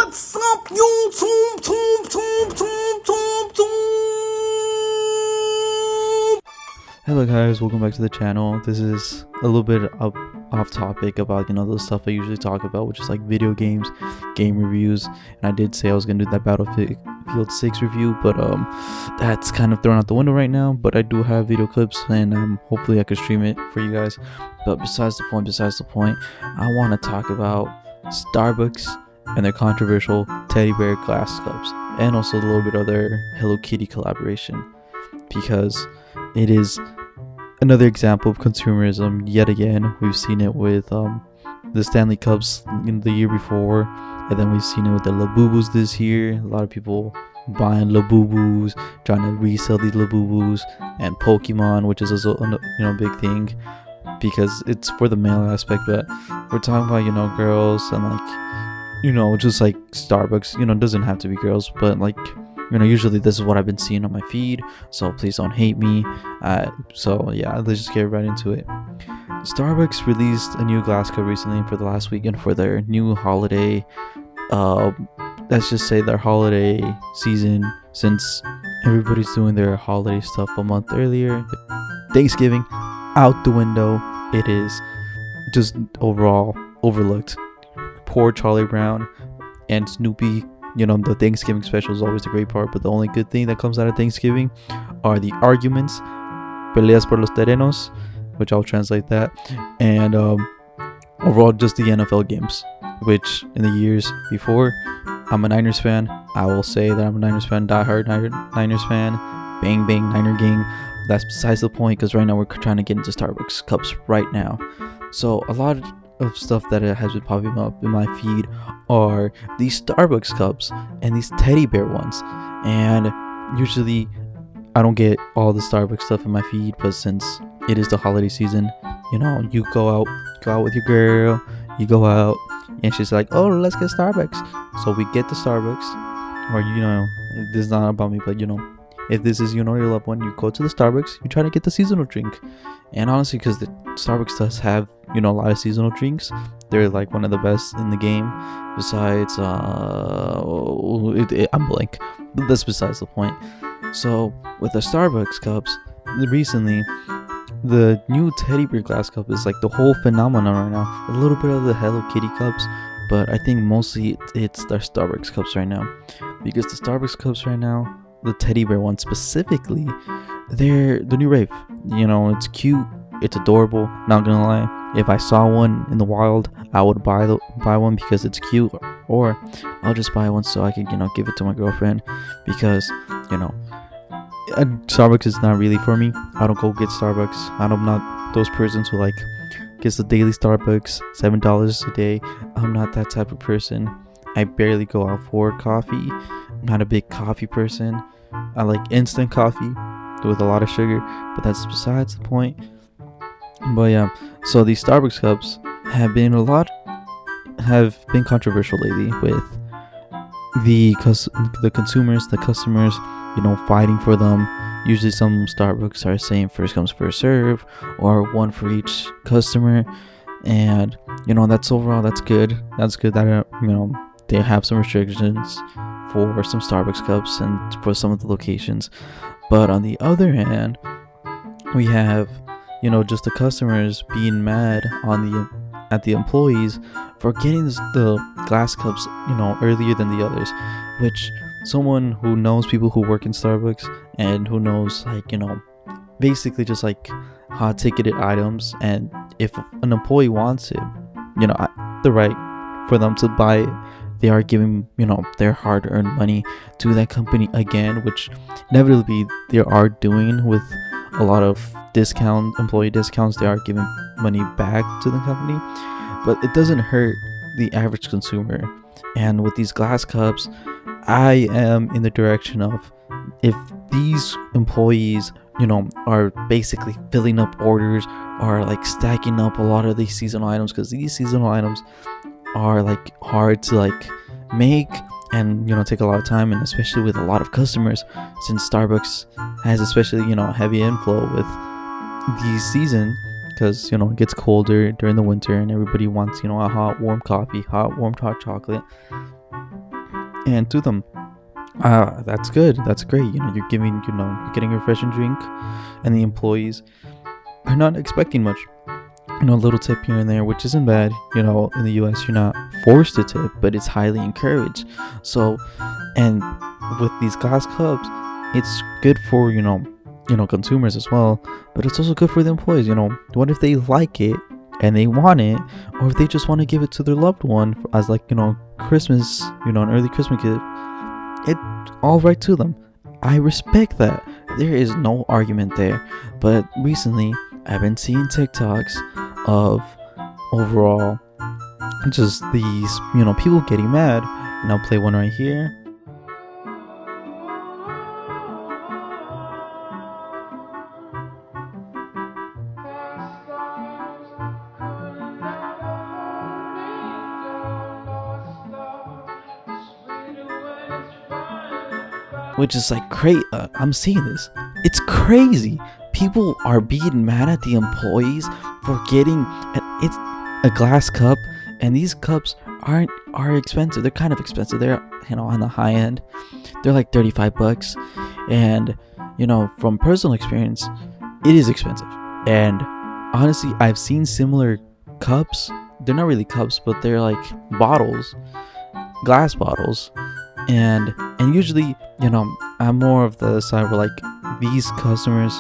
What's up, YouTube? Hello guys, welcome back to the channel. This is a little bit off topic about the stuff I usually talk about, which is like video games, game reviews. And I did say I was gonna do that Battlefield 6 review, but that's kind of thrown out the window right now. But I do have video clips, and hopefully I could stream it for you guys. But besides the point, I want to talk about Starbucks and their controversial teddy bear glass cups, and also a little bit of their Hello Kitty collaboration, because it is another example of consumerism yet again. We've seen it with the Stanley Cups in the year before, and then we've seen it with the Labubus this year. A lot of people buying Labubus, trying to resell these Labubus, and Pokemon, which is also a big thing because it's for the male aspect. But we're talking about girls and just like Starbucks. It doesn't have to be girls, but usually this is what I've been seeing on my feed, so please don't hate me. So yeah, let's just get right into it. Starbucks released a new glass cup recently for the last weekend for their new holiday, let's just say their holiday season, since everybody's doing their holiday stuff a month earlier. Thanksgiving out the window. It is just overall overlooked. Poor Charlie Brown and Snoopy. The Thanksgiving special is always the great part, but the only good thing that comes out of Thanksgiving are the arguments, peleas por los terrenos, which I'll translate that, and overall just the NFL games, which in the years before, I'm a Niners fan. I will say that I'm a Niners fan, diehard Niners fan, bang bang Niner gang. That's besides the point, because right now we're trying to get into Starbucks cups right now. So a lot of stuff that has been popping up in my feed are these Starbucks cups and these teddy bear ones, and usually I don't get all the Starbucks stuff in my feed, but since it is the holiday season, you go out with your girl, you go out and she's like, oh, let's get Starbucks, so we get the Starbucks. Or this is not about me, but if this is your loved one, you go to the Starbucks, you try to get the seasonal drink. And honestly, because the Starbucks does have a lot of seasonal drinks, they're like one of the best in the game. Besides I'm blank, but that's besides the point. So with the Starbucks cups, recently the new teddy bear glass cup is like the whole phenomenon right now. A little bit of the Hello Kitty cups, but I think mostly it's their Starbucks cups right now, because the Starbucks cups right now, the teddy bear one specifically, they're the new rave. It's cute, it's adorable, not gonna lie. If I saw one in the wild, I would buy one because it's cute, or I'll just buy one so I can give it to my girlfriend, because Starbucks is not really for me. I don't go get Starbucks. I'm not those persons who gets the daily Starbucks, $7 a day. I'm not that type of person. I barely go out for coffee. I'm not a big coffee person. I like instant coffee with a lot of sugar, but that's besides the point. But yeah, so these Starbucks cups have been controversial lately, with the consumers, the customers, fighting for them. Usually some Starbucks are saying first comes first serve, or one for each customer, and that's good. That's good that they have some restrictions for some Starbucks cups and for some of the locations. But on the other hand, we have just the customers being mad at the employees for getting the glass cups earlier than the others, which someone who knows people who work in Starbucks and who knows basically just hot ticketed items, and if an employee wants it, the right for them to buy it, they are giving their hard-earned money to that company again, which inevitably they are doing with a lot of employee discounts. They are giving money back to the company, but it doesn't hurt the average consumer. And with these glass cups, I am in the direction of, if these employees are basically filling up orders, are stacking up a lot of these seasonal items, because these seasonal items are hard to make and take a lot of time, and especially with a lot of customers, since Starbucks has especially heavy inflow with the season, because it gets colder during the winter and everybody wants a hot warm coffee, hot chocolate. And to them, that's good, that's great. You're getting a refreshing drink, and the employees are not expecting much. A little tip here and there, which isn't bad. In the US, you're not forced to tip, but it's highly encouraged. So, and with these glass cups, it's good for consumers as well, but it's also good for the employees. What if they like it and they want it, or if they just want to give it to their loved one as Christmas, an early Christmas gift? It's all right to them. I respect that. There is no argument there. But recently, I've been seeing TikToks of overall just these people getting mad, and I'll play one right here. Which is great. I'm seeing this. It's crazy. People are being mad at the employees for getting it's a glass cup, and these cups are expensive. They're kind of expensive. They're on the high end. They're like $35, and from personal experience, it is expensive. And honestly, I've seen similar cups. They're not really cups, but they're like bottles, glass bottles. And usually, I'm more of the side where these customers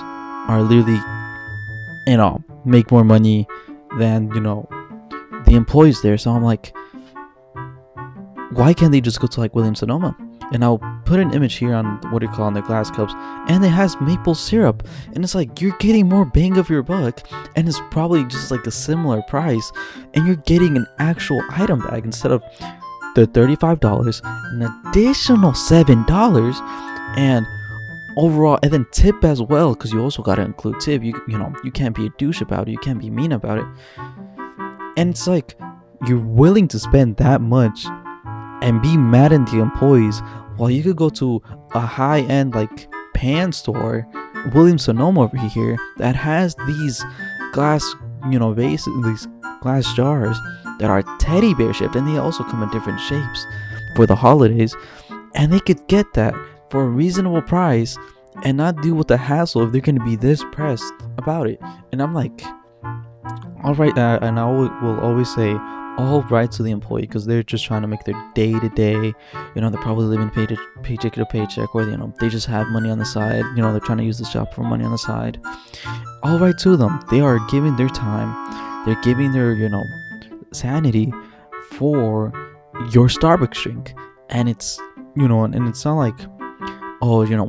are literally, make more money than, the employees there. So I'm like, why can't they just go to Williams Sonoma? And I'll put an image here on on the glass cups, and it has maple syrup, and it's you're getting more bang of your buck, and it's probably just a similar price, and you're getting an actual item bag instead of the $35, an additional $7, and overall, and then tip as well, because you also gotta include tip. You can't be a douche about it. You can't be mean about it. And it's you're willing to spend that much and be mad at the employees, while you could go to a high-end pan store, Williams Sonoma over here, that has these glass vases, these glass jars that are teddy bear shaped, and they also come in different shapes for the holidays, and they could get that for a reasonable price and not deal with the hassle if they're going to be this pressed about it. And I'm all right, and I will always say all right to the employee, because they're just trying to make their day to day. They're probably living paycheck to paycheck, or they just have money on the side. They're trying to use this job for money on the side. All right to them. They are giving their time. They're giving their sanity for your Starbucks drink, and it's and it's not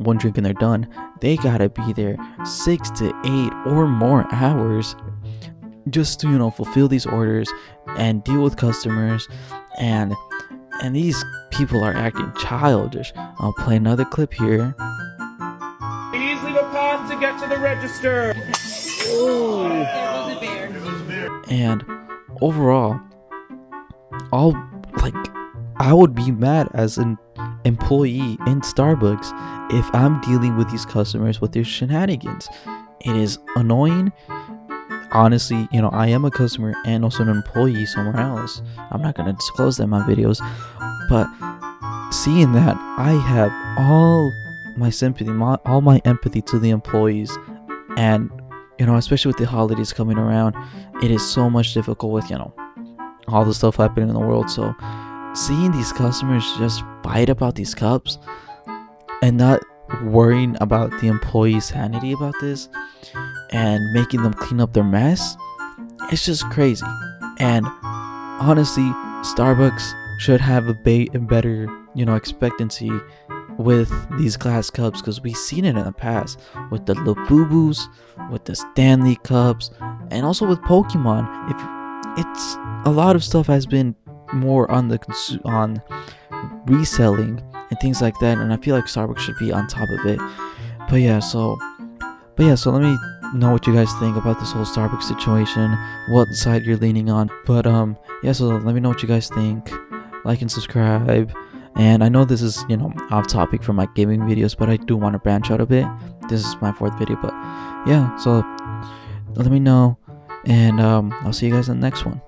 one drink and they're done. They gotta be there 6 to 8 or more hours just to fulfill these orders and deal with customers, and these people are acting childish. I'll play another clip here. Please leave a path to get to the register. And overall, I would be mad as an employee in Starbucks if I'm dealing with these customers with their shenanigans. It is annoying. Honestly, I am a customer and also an employee somewhere else. I'm not gonna disclose that in my videos, but seeing that, I have all my sympathy, all my empathy to the employees. And especially with the holidays coming around, it is so much difficult with all the stuff happening in the world. So seeing these customers just fight about these cups and not worrying about the employee's sanity about this and making them clean up their mess, it's just crazy. And honestly, Starbucks should have a better expectancy with these glass cups, because we've seen it in the past with the Labubus, with the Stanley cups, and also with Pokemon. If it's a lot of stuff has been more on on reselling and things like that, and I feel Starbucks should be on top of it. But yeah, so let me know what you guys think about this whole Starbucks situation, what side you're leaning on. But so let me know what you guys think. Like and subscribe. And I know this is off topic from my gaming videos, but I do want to branch out a bit. This is my 4th video, but yeah, so let me know, and I'll see you guys in the next one.